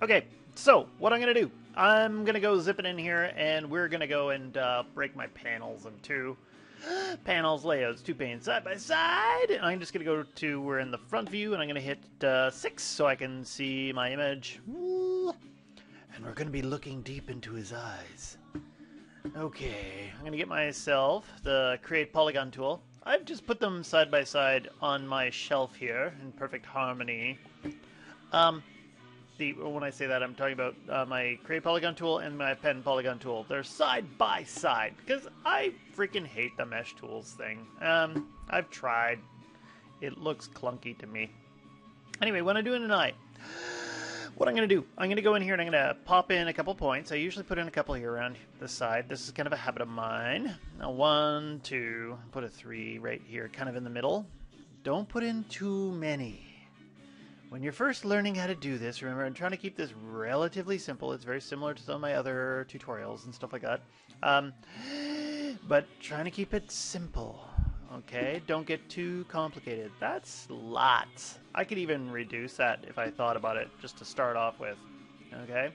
Okay, so what I'm going to do, I'm going to go zipping in here, and we're going to go and break my panels in two. Panels, layouts, two panes side by side. And I'm just going to go to, we're in the front view, and I'm going to hit 6 so I can see my image. And we're going to be looking deep into his eyes. Okay, I'm going to get myself the Create Polygon tool. I've just put them side by side on my shelf here in perfect harmony. When I say that, I'm talking about my Create Polygon tool and my Pen Polygon tool. They're side by side because I freaking hate the mesh tools thing. I've tried. It looks clunky to me. Anyway, when I'm doing an eye, what I'm going to do, I'm going to go in here and I'm going to pop in a couple points. I usually put in a couple here around the side. This is kind of a habit of mine. Now, 1, 2, put a 3 right here, kind of in the middle. Don't put in too many. When you're first learning how to do this, remember, I'm trying to keep this relatively simple. It's very similar to some of my other tutorials and stuff like that. But trying to keep it simple. Okay, don't get too complicated. That's lots. I could even reduce that if I thought about it, just to start off with. Okay,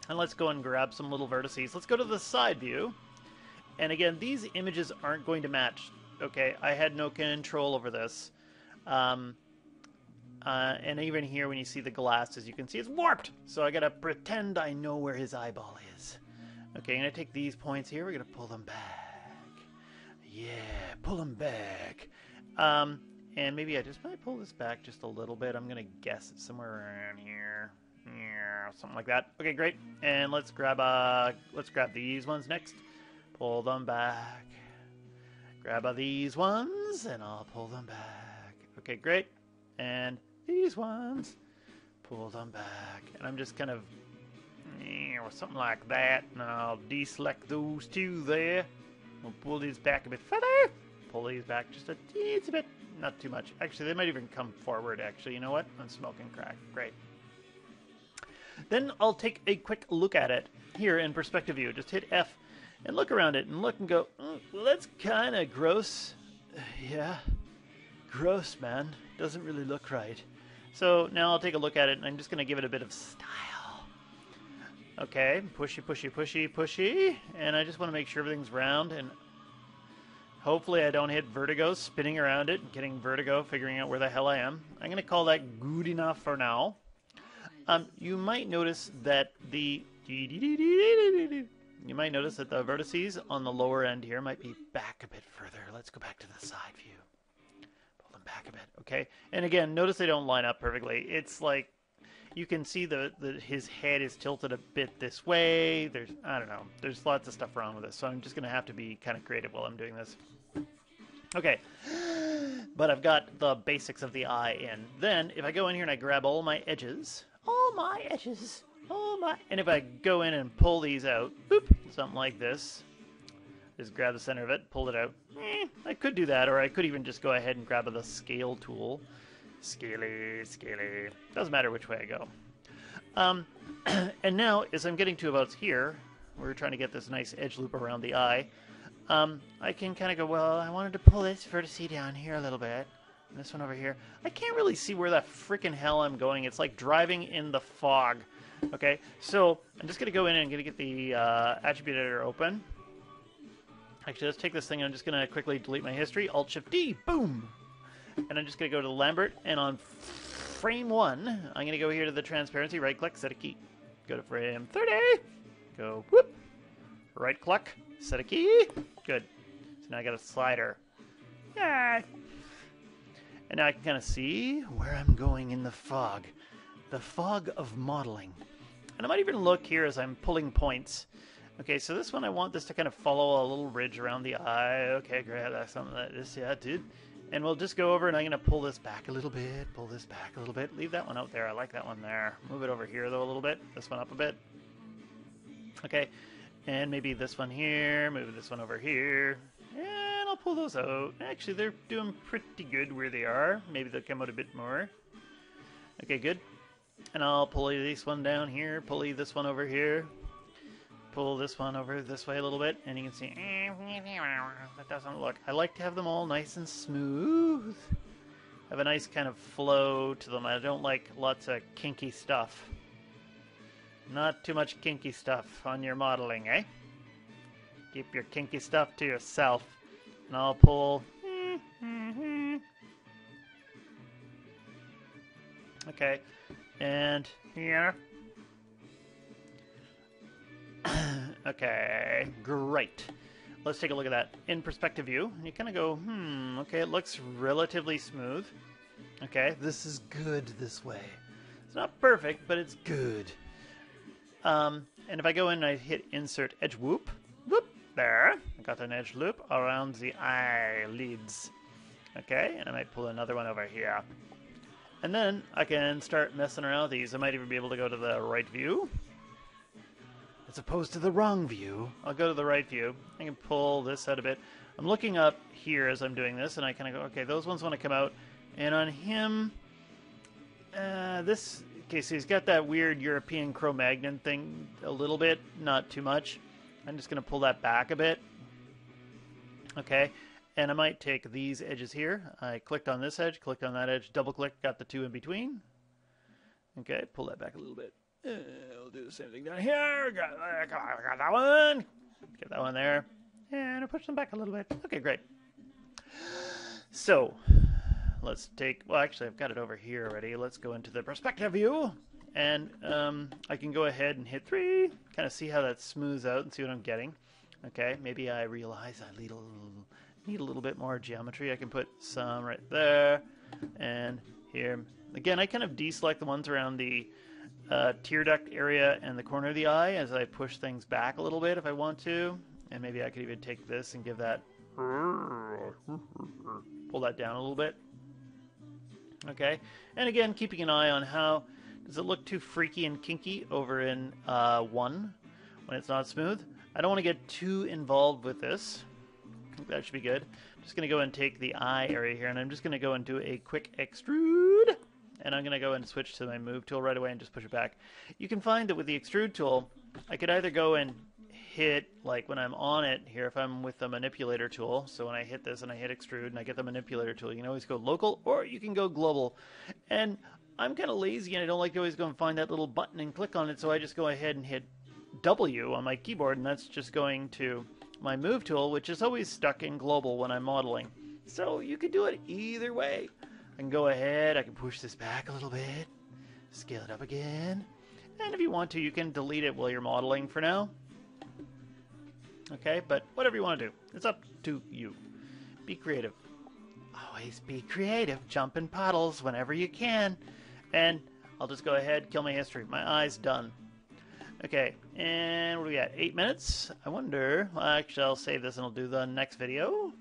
and let's go and grab some little vertices. Let's go to the side view. And again, these images aren't going to match. Okay, I had no control over this. And even here, when you see the glass, as you can see, it's warped. So I gotta pretend I know where his eyeball is. Okay, I'm gonna take these points here. We're gonna pull them back. Yeah, pull them back. And maybe I just might pull this back just a little bit. I'm gonna guess it's somewhere around here. Yeah, something like that. Okay, great. And let's grab these ones next. Pull them back. Grab these ones, and I'll pull them back. Okay, great. And these ones, pull them back. And I'm just kind of, something like that. And I'll deselect those two there. We'll pull these back a bit further. Pull these back just a teensy bit. Not too much. Actually, they might even come forward, actually. You know what? I'm smoking crack. Great. Then I'll take a quick look at it here in perspective view. Just hit F and look around it and look and go, well, that's kind of gross. Yeah. Gross, man. Doesn't really look right. So now I'll take a look at it, and I'm just going to give it a bit of style. Okay, pushy, pushy, pushy, pushy. And I just want to make sure everything's round, and hopefully I don't hit vertigo, spinning around it and getting vertigo, figuring out where the hell I am. I'm going to call that good enough for now. You might notice that the vertices on the lower end here might be back a bit further. Let's go back to the side view. Back a bit, okay? And again, notice they don't line up perfectly. It's like you can see his head is tilted a bit this way. I don't know. There's lots of stuff wrong with this, so I'm just going to have to be kind of creative while I'm doing this. Okay, but I've got the basics of the eye in. Then, if I go in here and I grab all my edges, and if I go in and pull these out, boop, something like this, just grab the center of it, pull it out. I could do that, or I could even just go ahead and grab the scale tool. Scaly. Doesn't matter which way I go. And now, as I'm getting to about here, we're trying to get this nice edge loop around the eye. I can kind of go, well, I wanted to pull this vertice down here a little bit. And this one over here. I can't really see where the freaking hell I'm going. It's like driving in the fog. Okay, so I'm just going to go in and I'm going to get the attribute editor open. Actually, let's take this thing and I'm just going to quickly delete my history. Alt-Shift-D, boom! And I'm just going to go to the Lambert, and on frame 1, I'm going to go here to the transparency, right-click, set a key. Go to frame 30, go, whoop, right-click, set a key, good. So now I got a slider. Yeah. And now I can kind of see where I'm going in the fog of modeling. And I might even look here as I'm pulling points. Okay, so this one I want this to kind of follow a little ridge around the eye. Okay, great, that's something like this, yeah, dude. And we'll just go over and I'm going to pull this back a little bit, pull this back a little bit. Leave that one out there, I like that one there. Move it over here though a little bit, this one up a bit. Okay, and maybe this one here, move this one over here. And I'll pull those out. Actually, they're doing pretty good where they are. Maybe they'll come out a bit more. Okay, good. And I'll pulley this one down here, pulley this one over here. Pull this one over this way a little bit, and you can see that doesn't look. I like to have them all nice and smooth. Have a nice kind of flow to them. I don't like lots of kinky stuff. Not too much kinky stuff on your modeling, eh? Keep your kinky stuff to yourself. And I'll pull... Okay, and here. Okay, great. Let's take a look at that in perspective view. And you kind of go, okay, it looks relatively smooth. Okay, this is good this way. It's not perfect, but it's good. And if I go in and I hit insert edge whoop, there. I got an edge loop around the eyelids. Okay, and I might pull another one over here. And then I can start messing around with these. I might even be able to go to the right view. As opposed to the wrong view. I'll go to the right view. I can pull this out a bit. I'm looking up here as I'm doing this, and I kind of go, okay, those ones want to come out. And on him, okay, so he's got that weird European Cro-Magnon thing a little bit, not too much. I'm just going to pull that back a bit. Okay. And I might take these edges here. I clicked on this edge, clicked on that edge, double click, got the two in between. Okay, pull that back a little bit. I'll do the same thing down here. Got that one. Get that one there. And I'll push them back a little bit. Okay, great. So, let's take, well, actually, I've got it over here already. Let's go into the perspective view. And I can go ahead and hit 3, kind of see how that smooths out and see what I'm getting. Okay, maybe I realize I need a little bit more geometry. I can put some right there and here. Again, I kind of deselect the ones around the tear duct area and the corner of the eye as I push things back a little bit if I want to. And maybe I could even take this and give that, pull that down a little bit. Okay, and again, keeping an eye on how, does it look too freaky and kinky over in 1 when it's not smooth? I don't want to get too involved with this. I think that should be good. I'm just going to go and take the eye area here, and I'm just going to go and do a quick extrude. And I'm going to go and switch to my move tool right away and just push it back. You can find that with the extrude tool, I could either go and hit, like when I'm on it here, if I'm with the manipulator tool, so when I hit this and I hit extrude and I get the manipulator tool, you can always go local or you can go global. And I'm kind of lazy and I don't like to always go and find that little button and click on it, so I just go ahead and hit W on my keyboard, and that's just going to my move tool, which is always stuck in global when I'm modeling. So you can do it either way. I can go ahead, I can push this back a little bit, scale it up again, and if you want to, you can delete it while you're modeling for now. Okay, but whatever you want to do, it's up to you. Be creative. Always be creative. Jump in puddles whenever you can. And I'll just go ahead, kill my history. My eye's done. Okay, and what do we got? 8 minutes? I wonder, well, actually I'll save this and I'll do the next video.